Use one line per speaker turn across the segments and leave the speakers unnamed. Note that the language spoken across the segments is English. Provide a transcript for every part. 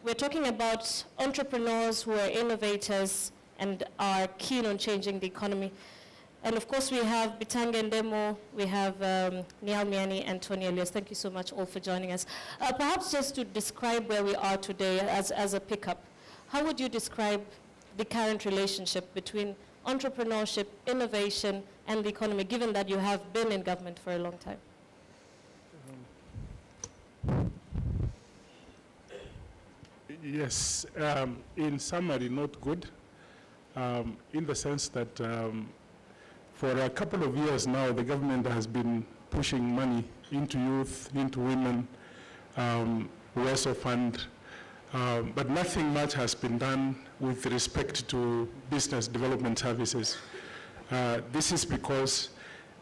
we're talking about entrepreneurs who are innovators and are keen on changing the economy. And of course, we have Bitanga Ndemo, we have Niall Miani and Tony Elias. Thank you so much all for joining us. Perhaps just to describe where we are today as a pickup, how would you describe the current relationship between entrepreneurship, innovation, and the economy, given that you have been in government for a long time?
Yes, in summary, not good, in the sense that for a couple of years now, the government has been pushing money into youth, into women, WESO fund, but nothing much has been done with respect to business development services. This is because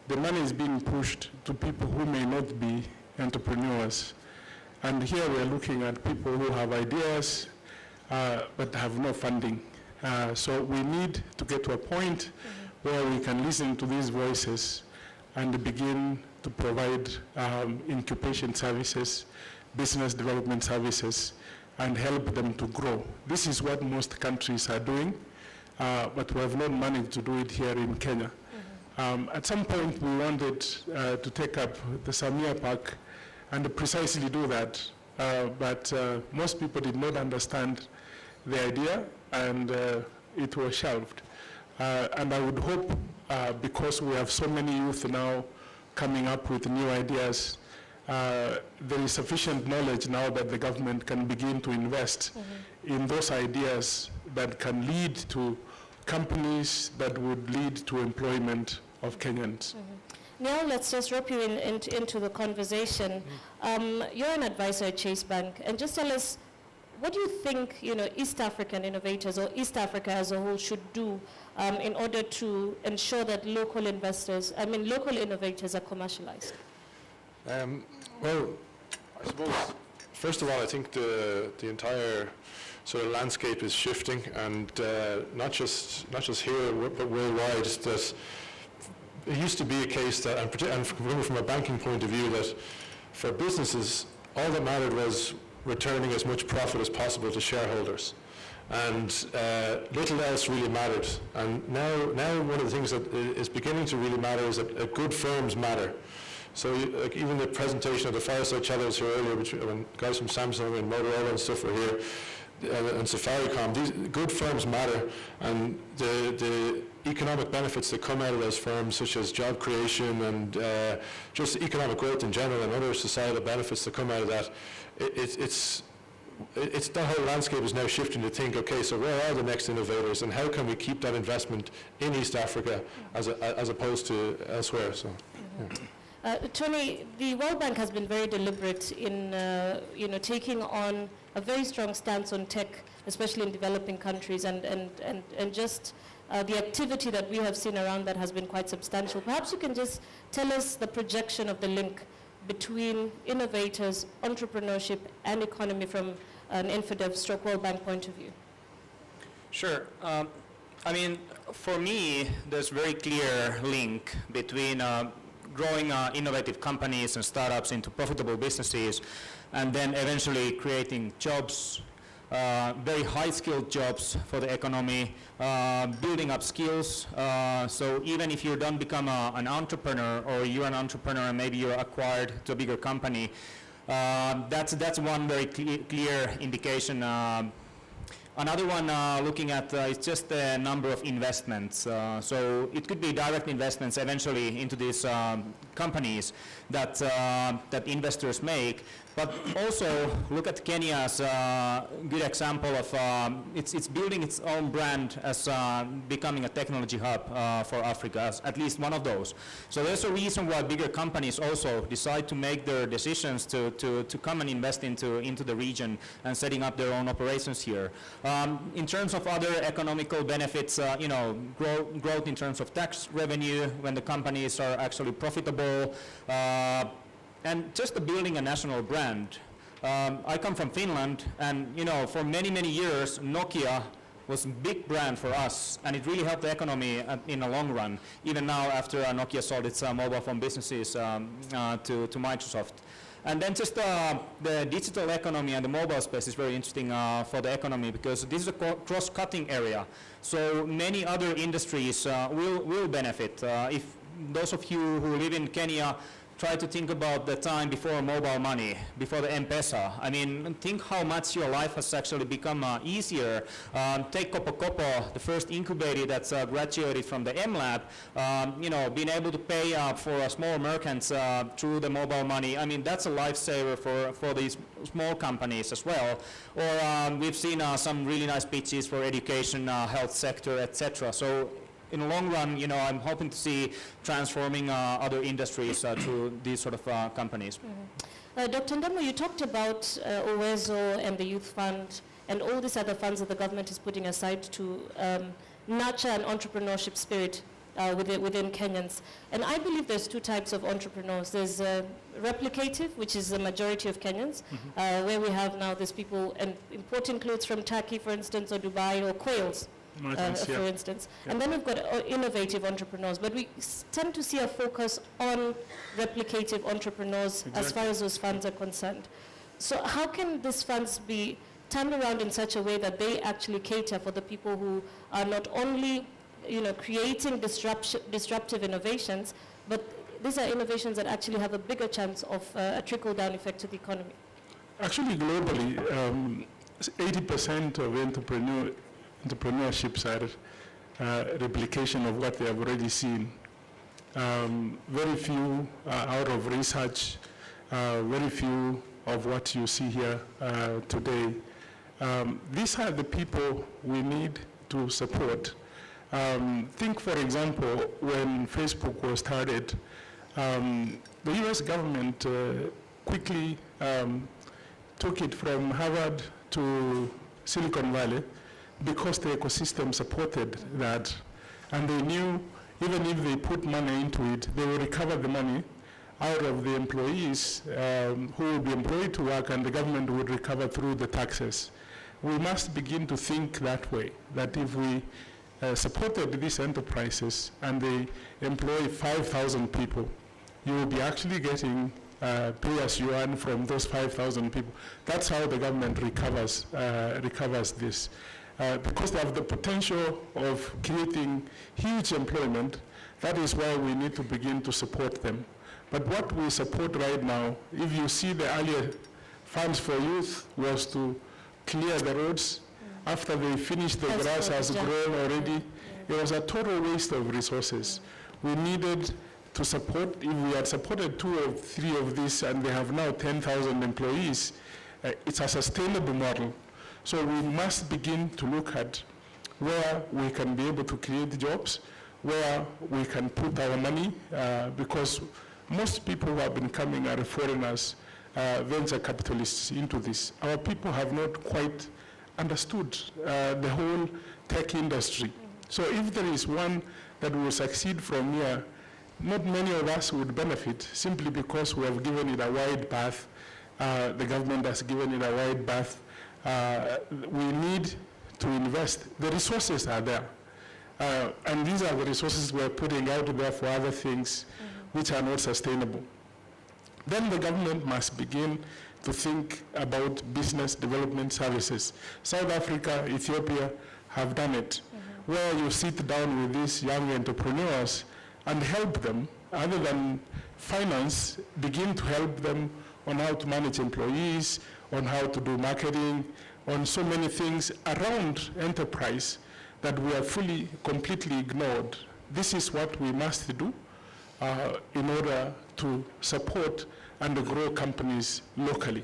the money is being pushed to people who may not be entrepreneurs. And here we're looking at people who have ideas, but have no funding. So we need to get to a point where we can listen to these voices and begin to provide incubation services, business development services, and help them to grow. This is what most countries are doing, but we have not managed to do it here in Kenya. At some point, we wanted to take up the Samia Park and precisely do that, but most people did not understand the idea, and it was shelved. And I would hope, because we have so many youth now coming up with new ideas, there is sufficient knowledge now that the government can begin to invest in those ideas that can lead to companies that would lead to employment of Kenyans.
Now let's just rope you into the conversation. You're an advisor at Chase Bank, and just tell us, what do you think, East African innovators or East Africa as a whole should do in order to ensure that local innovators are commercialized?
Well, I suppose, first of all, I think the entire sort of landscape is shifting, and not just here, but worldwide. That it used to be a case that, and from a banking point of view, that for businesses, all that mattered was returning as much profit as possible to shareholders, and little else really mattered. And now one of the things that is beginning to really matter is that good firms matter. So like even the presentation of the Fireside Challenges here earlier, when guys from Samsung and Motorola and stuff were here, and Safaricom, these good firms matter, and the economic benefits that come out of those firms, such as job creation and just economic growth in general and other societal benefits that come out of that, it's the whole landscape is now shifting to think, okay, so where are the next innovators, and how can we keep that investment in East Africa as opposed to elsewhere? So. Yeah.
Tony, the World Bank has been very deliberate in taking on a very strong stance on tech, especially in developing countries, and just the activity that we have seen around that has been quite substantial. Perhaps you can just tell us the projection of the link between innovators, entrepreneurship, and economy from an InfoDev/World Bank point of view.
Sure. I mean, for me, there's very clear link between growing innovative companies and startups into profitable businesses, and then eventually creating jobs, very high-skilled jobs for the economy, building up skills. So even if you don't become an entrepreneur, or you're an entrepreneur and maybe you're acquired to a bigger company, that's one very clear indication. Another one looking at is just the number of investments. So it could be direct investments eventually into these companies that investors make. But also look at Kenya as a good example of it's building its own brand as becoming a technology hub for Africa, as at least one of those. So there's a reason why bigger companies also decide to make their decisions to come and invest into the region and setting up their own operations here. In terms of other economical benefits, growth in terms of tax revenue when the companies are actually profitable, and just building a national brand. I come from Finland, and for many years, Nokia was a big brand for us, and it really helped the economy in the long run. Even now, after Nokia sold its mobile phone businesses to Microsoft. And then just the digital economy and the mobile space is very interesting for the economy because this is a cross-cutting area. So many other industries will benefit. If those of you who live in Kenya try to think about the time before mobile money, before the M-Pesa. I mean, think how much your life has actually become easier. Take Kopo, the first incubator that's graduated from the M-Lab, being able to pay for small merchants through the mobile money. I mean, that's a lifesaver for these small companies as well. Or we've seen some really nice pitches for education, health sector, etc. So in the long run, I'm hoping to see transforming other industries through these sort of companies.
Mm-hmm. Dr. Ndamo, you talked about Uwezo and the Youth Fund and all these other funds that the government is putting aside to nurture an entrepreneurship spirit within Kenyans. And I believe there's two types of entrepreneurs. There's replicative, which is the majority of Kenyans, where we have now these people importing clothes from Turkey, for instance, or Dubai, or quails. For instance. Yeah. And then we've got innovative entrepreneurs, but we tend to see a focus on replicative entrepreneurs as far as those funds are concerned. So how can these funds be turned around in such a way that they actually cater for the people who are not only creating disruptive innovations, but these are innovations that actually have a bigger chance of a trickle-down effect to the economy? Actually,
globally, 80% of entrepreneurships are replication of what they have already seen. Very few out of research, very few of what you see here today. These are the people we need to support. Think, for example, when Facebook was started, the US government quickly took it from Harvard to Silicon Valley because the ecosystem supported that. And they knew even if they put money into it, they will recover the money out of the employees who will be employed to work, and the government would recover through the taxes. We must begin to think that way, that if we supported these enterprises and they employ 5,000 people, you will be actually getting pay as you earn from those 5,000 people. That's how the government recovers this. Because they have the potential of creating huge employment, that is why we need to begin to support them. But what we support right now, if you see the earlier funds for youth was to clear the roads. After they finished, the grass has grown already. It was a total waste of resources. We needed to support, if we had supported 2 or 3 of these and they have now 10,000 employees, it's a sustainable model. So we must begin to look at where we can be able to create jobs, where we can put our money, because most people who have been coming are foreigners, venture capitalists into this. Our people have not quite understood the whole tech industry. So if there is one that will succeed from here, not many of us would benefit simply because we have given it a wide path. The government has given it a wide path. We need to invest. The resources are there. And these are the resources we're putting out there for other things which are not sustainable. Then the government must begin to think about business development services. South Africa, Ethiopia have done it, where you sit down with these young entrepreneurs and help them, other than finance, begin to help them on how to manage employees, on how to do marketing, on so many things around enterprise that we are completely ignored. This is what we must do in order to support and grow companies locally.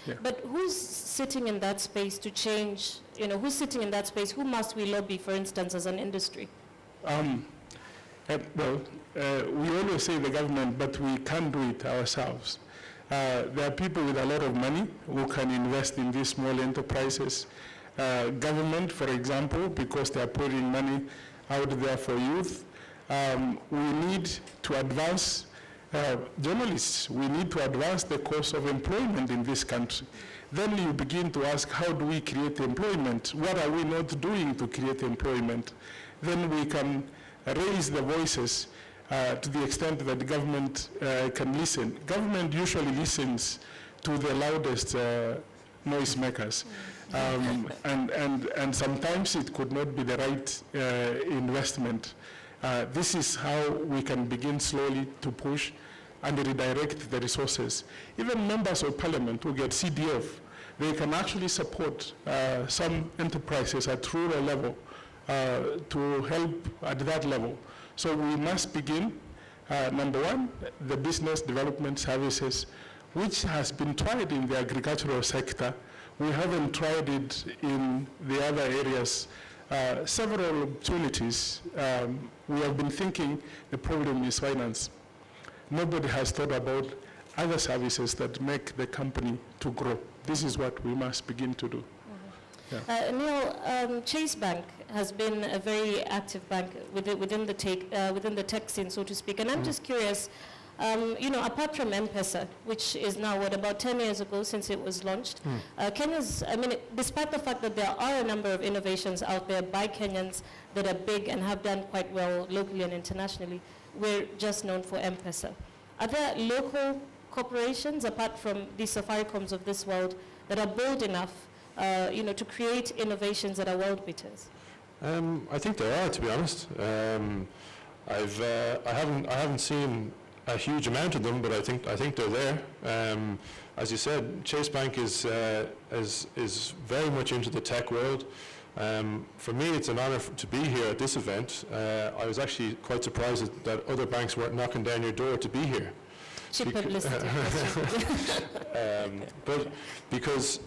Yeah.
But who's sitting in that space to change, who's sitting in that space? Who must we lobby, for instance, as an industry?
We always say the government, but we can't do it ourselves. There are people with a lot of money who can invest in these small enterprises. Government, for example, because they are putting money out there for youth. We need to advance journalists. We need to advance the cost of employment in this country. Then you begin to ask, how do we create employment? What are we not doing to create employment? Then we can raise the voices to the extent that the government can listen. Government usually listens to the loudest noisemakers. And sometimes it could not be the right investment. This is how we can begin slowly to push and redirect the resources. Even members of parliament who get CDF, they can actually support some enterprises at rural level to help at that level. So we must begin, number one, the business development services, which has been tried in the agricultural sector. We haven't tried it in the other areas. Several opportunities. We have been thinking the problem is finance. Nobody has thought about other services that make the company to grow. This is what we must begin to do.
Neil, Chase Bank has been a very active bank within the tech scene, so to speak. And I'm just curious, apart from M-Pesa, which is now, about 10 years ago since it was launched, Kenya's, despite the fact that there are a number of innovations out there by Kenyans that are big and have done quite well locally and internationally, we're just known for M-Pesa. Are there local corporations, apart from the Safaricoms of this world, that are bold enough to create innovations that are world beaters?
I think there are, to be honest. I haven't seen a huge amount of them, but I think they're there. As you said, Chase Bank is very much into the tech world. For me, it's an honor to be here at this event. I was actually quite surprised that other banks weren't knocking down your door to be here.
Cheap publicity.
But because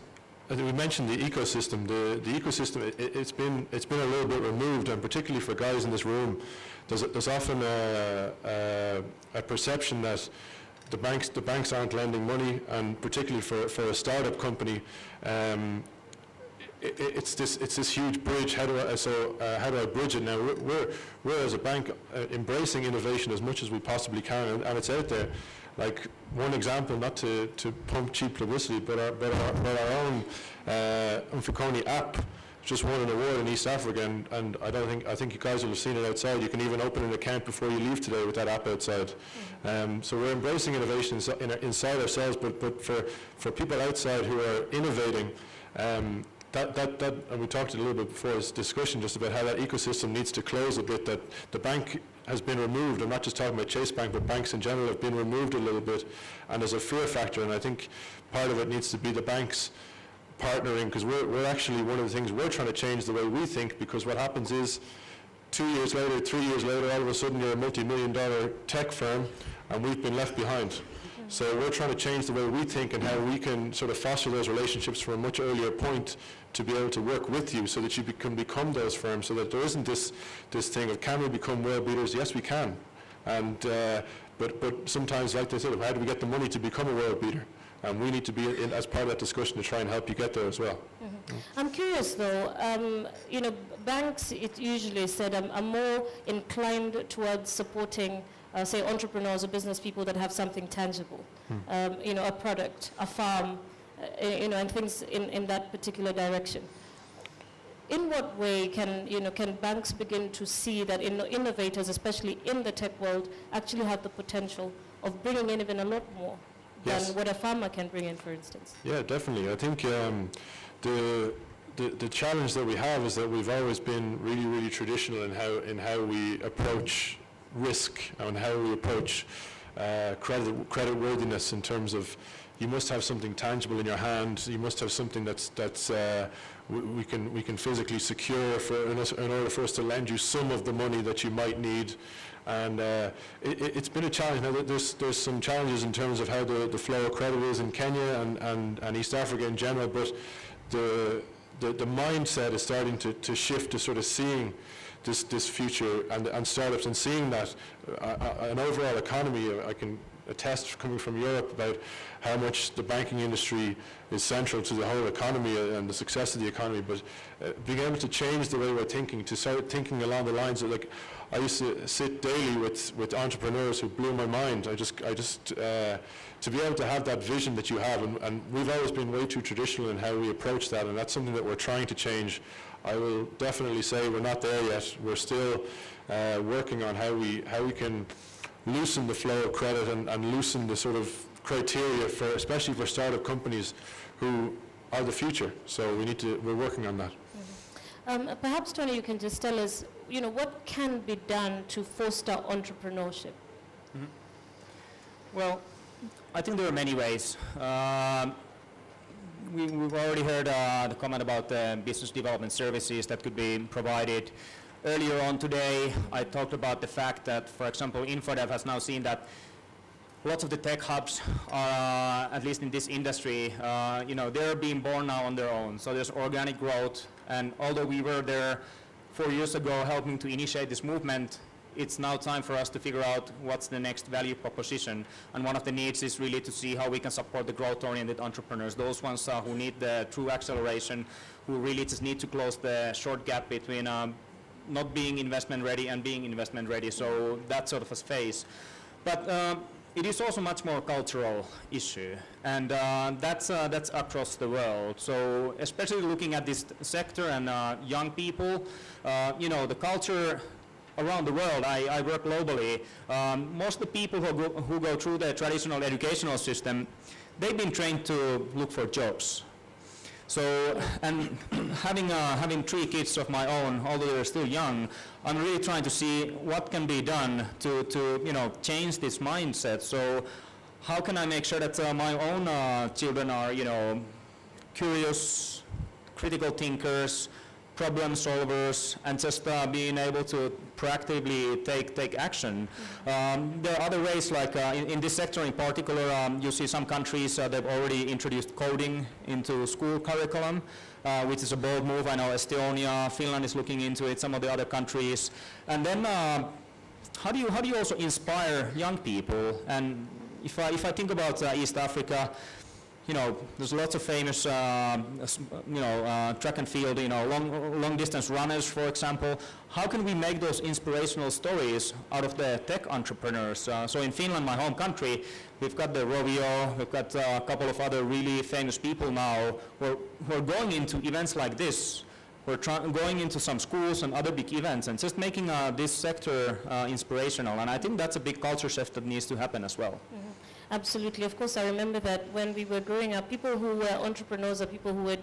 we mentioned the ecosystem. The ecosystem, it's been a little bit removed, and particularly for guys in this room, there's often a perception that the banks aren't lending money, and particularly for a startup company, it's this huge bridge. How do I bridge it now? We're as a bank embracing innovation as much as we possibly can, and it's out there. Like one example, not to pump cheap publicity, but our own Mfukoni app just won an award in East Africa, and I think you guys will have seen it outside. You can even open an account before you leave today with that app outside. So we're embracing innovation inside ourselves, but for people outside who are innovating, and we talked a little bit before this discussion just about how that ecosystem needs to close a bit, that the bank has been removed. I'm not just talking about Chase Bank, but banks in general have been removed a little bit, and there's a fear factor, and I think part of it needs to be the banks partnering, because we're actually, one of the things we're trying to change the way we think, because what happens is 2 years later, 3 years later, all of a sudden you're a multi-million-dollar tech firm, and we've been left behind. So we're trying to change the way we think and how we can sort of foster those relationships from a much earlier point to be able to work with you so that you can become those firms, so that there isn't this thing of, can we become world beaters? Yes, we can. And but sometimes, like they said, how do we get the money to become a world beater? And we need to be as part of that discussion to try and help you get there as well.
I'm curious though, banks, it usually said, are more inclined towards supporting say entrepreneurs or business people that have something tangible, a product, a farm, and things in that particular direction. In what way can banks begin to see that innovators, especially in the tech world, actually have the potential of bringing in even a lot more than what a farmer can bring in, for instance? Yeah,
definitely. I think the challenge that we have is that we've always been really, really traditional in how we approach risk and how we approach credit worthiness, in terms of you must have something tangible in your hand, you must have something that's we can physically secure in order for us to lend you some of the money that you might need. And it's been a challenge. Now there's some challenges in terms of how the flow of credit is in Kenya and East Africa in general, but the mindset is starting to shift to sort of seeing this future and startups, and seeing that an overall economy, a test coming from Europe about how much the banking industry is central to the whole economy and the success of the economy, but being able to change the way we're thinking, to start thinking along the lines of, like, I used to sit daily with entrepreneurs who blew my mind. To be able to have that vision that you have, and we've always been way too traditional in how we approach that, and that's something that we're trying to change. I will definitely say we're not there yet. We're still working on how we can loosen the flow of credit and loosen the sort of criteria for, especially for startup companies who are the future. So we're working on that.
Mm-hmm. Perhaps, Tony, you can just tell us, what can be done to foster entrepreneurship?
Mm-hmm. Well, I think there are many ways. We've already heard the comment about business development services that could be provided. Earlier on today, I talked about the fact that, for example, InfoDev has now seen that lots of the tech hubs are, at least in this industry, they're being born now on their own. So there's organic growth, and although we were there 4 years ago helping to initiate this movement, it's now time for us to figure out what's the next value proposition. And one of the needs is really to see how we can support the growth-oriented entrepreneurs, those ones who need the true acceleration, who really just need to close the short gap between not being investment ready and being investment ready. So that sort of a phase. But it is also much more cultural issue, and that's across the world. So especially looking at this sector and young people, the culture around the world, I work globally, most of the people who go through the traditional educational system, they've been trained to look for jobs. So, and having 3 kids of my own, although they're still young, I'm really trying to see what can be done to change this mindset. So how can I make sure that my own children are, curious, critical thinkers, problem solvers, and just being able to proactively take action. There are other ways, like in this sector in particular, you see some countries, they've already introduced coding into school curriculum, which is a bold move. I know Estonia, Finland is looking into it, some of the other countries. And then how do you also inspire young people? And if I think about East Africa, there's lots of famous, track and field, long distance runners, for example. How can we make those inspirational stories out of the tech entrepreneurs? So in Finland, my home country, we've got the Rovio, we've got a couple of other really famous people now who are going into events like this. We're going into some schools and other big events and just making this sector inspirational. And I think that's a big culture shift that needs to happen as well.
Mm-hmm. Absolutely. Of course, I remember that when we were growing up, people who were entrepreneurs are people who were,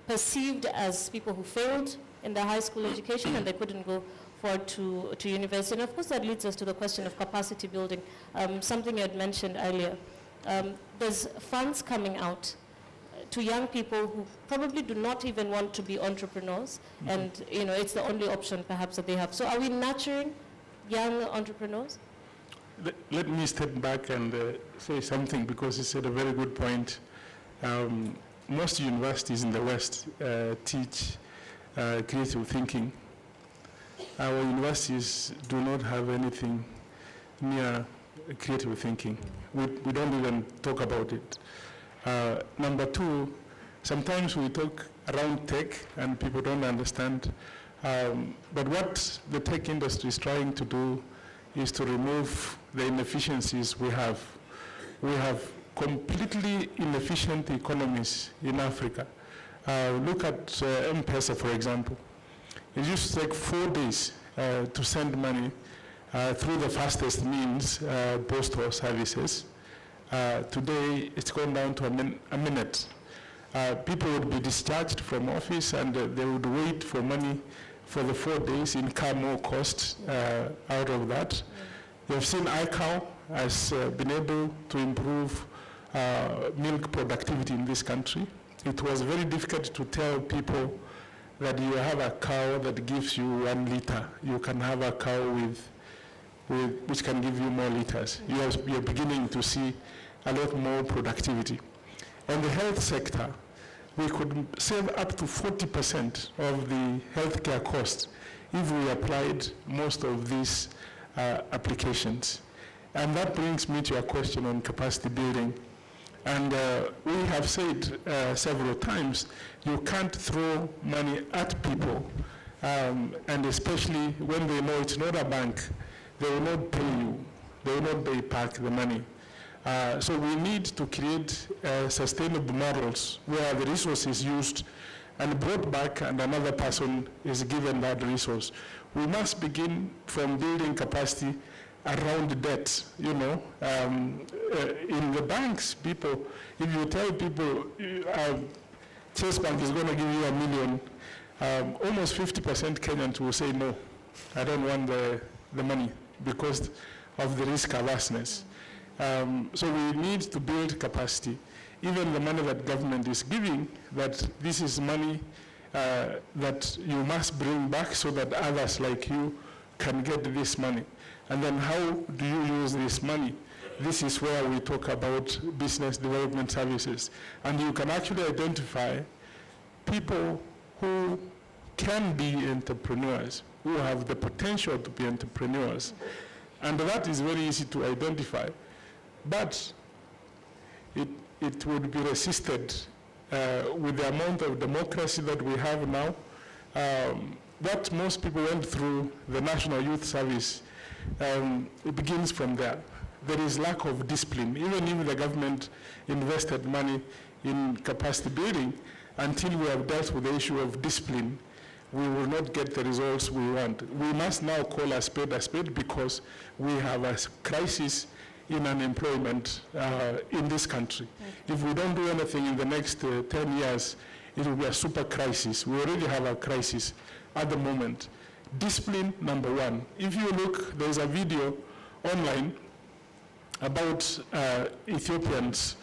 perceived as people who failed in their high school education and they couldn't go forward to university. And of course, that leads us to the question of capacity building, something you had mentioned earlier. There's funds coming out to young people who probably do not even want to be entrepreneurs, and it's the only option perhaps that they have. So are we nurturing young entrepreneurs?
Let me step back and say something, because you said a very good point. Most universities in the West teach creative thinking. Our universities do not have anything near creative thinking. We don't even talk about it. Number 2, sometimes we talk around tech and people don't understand. But what the tech industry is trying to do is to remove the inefficiencies we have. We have completely inefficient economies in Africa. Look at M-Pesa, for example. It used to take 4 days to send money through the fastest means, postal services. Today, it's gone down to a minute. People would be discharged from office and they would wait for money for the 4 days, incur more costs out of that. You have seen iCow has been able to improve milk productivity in this country. It was very difficult to tell people that you have a cow that gives you 1 liter. You can have a cow which can give you more liters. You're beginning to see a lot more productivity. On the health sector, we could save up to 40% of the healthcare costs if we applied most of these applications. And that brings me to your question on capacity building. And we have said several times, you can't throw money at people, and especially when they know it's not a bank, they will not pay you. They will not pay back the money. So we need to create sustainable models where the resource is used and brought back and another person is given that resource. We must begin from building capacity around debt, you know. In the banks, people, if you tell people Chase Bank is going to give you $1 million, almost 50% Kenyans will say no, I don't want the money because of the risk averseness. So we need to build capacity. Even the money that government is giving, that this is money that you must bring back so that others like you can get this money. And then how do you use this money? This is where we talk about business development services. And you can actually identify people who can be entrepreneurs, who have the potential to be entrepreneurs. And that is very easy to identify. But it would be resisted with the amount of democracy that we have now. What most people went through the National Youth Service, it begins from there. There is lack of discipline. Even if the government invested money in capacity building, until we have dealt with the issue of discipline, we will not get the results we want. We must now call a spade because we have a crisis in unemployment in this country. Okay. If we don't do anything in the next 10 years, it will be a super crisis. We already have a crisis at the moment. Discipline, number one. If you look, there's a video online about Ethiopians.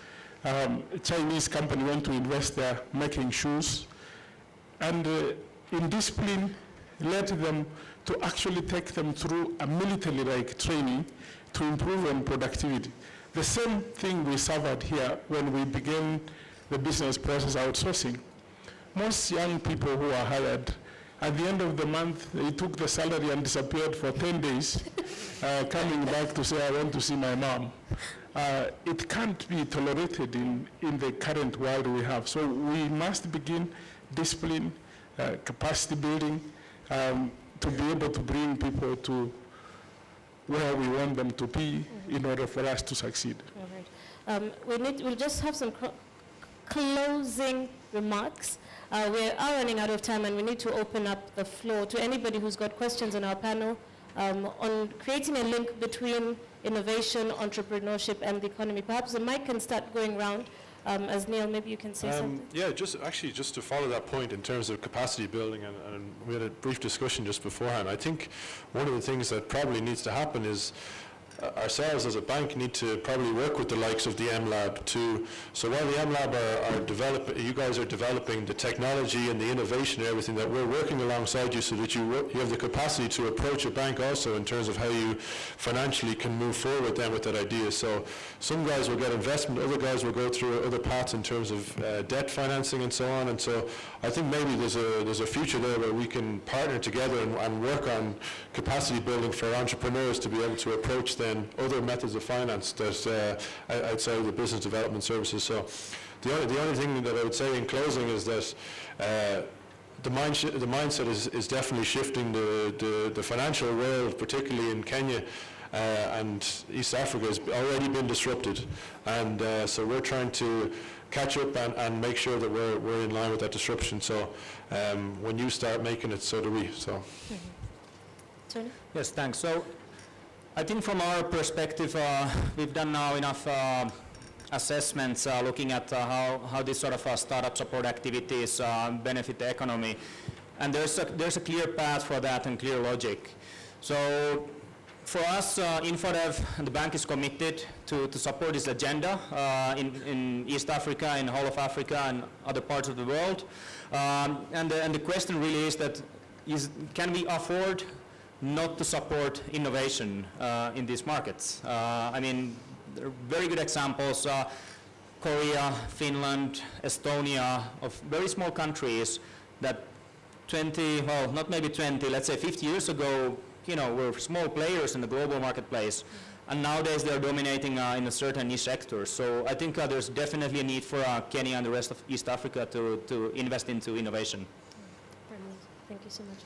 A Chinese company went to invest there making shoes. And in discipline, led them to actually take them through a military-like training to improve on productivity. The same thing we suffered here when we began the business process outsourcing. Most young people who are hired, at the end of the month, they took the salary and disappeared for 10 days, coming back to say, I want to see my mom. It can't be tolerated in the current world we have. So we must begin discipline, capacity building, to be able to bring people to where we want them to be in order for us to succeed.
All right. We'll just have some closing remarks. We are running out of time and we need to open up the floor to anybody who's got questions on our panel on creating a link between innovation, entrepreneurship, and the economy. Perhaps the mic can start going round. As Neil, maybe you can say something.
Yeah, just to follow that point in terms of capacity building, and we had a brief discussion just beforehand. I think one of the things that probably needs to happen is ourselves as a bank need to probably work with the likes of the M-Lab to, so while the M-Lab are developing, you guys are developing the technology and the innovation and everything, that we're working alongside you so that you have the capacity to approach a bank also in terms of how you financially can move forward then with that idea. So some guys will get investment, other guys will go through other paths in terms of debt financing and so on, and so I think maybe there's a future there where we can partner together and work on capacity building for entrepreneurs to be able to approach them other methods of finance that outside of the business development services. So the only thing that I would say in closing is that the mindset is definitely shifting. The financial world, particularly in Kenya and East Africa, has already been disrupted, and so we're trying to catch up and make sure that we're in line with that disruption. So when you start making it, so do we. So.
Tony?
Yes, thanks. So I think from our perspective, we've done now enough assessments looking at how this sort of startup support activities benefit the economy. And there's a clear path for that and clear logic. So for us, InfoDev, the bank is committed to support this agenda in East Africa, in the whole of Africa and other parts of the world. And the question really is that can we afford not to support innovation in these markets? I mean, there are very good examples, Korea, Finland, Estonia, of very small countries that 20, well, not maybe 20, let's say 50 years ago, we're small players in the global marketplace, and nowadays they're dominating in a certain niche sector. So I think there's definitely a need for Kenya and the rest of East Africa to invest into innovation.
Brilliant. Thank you so much.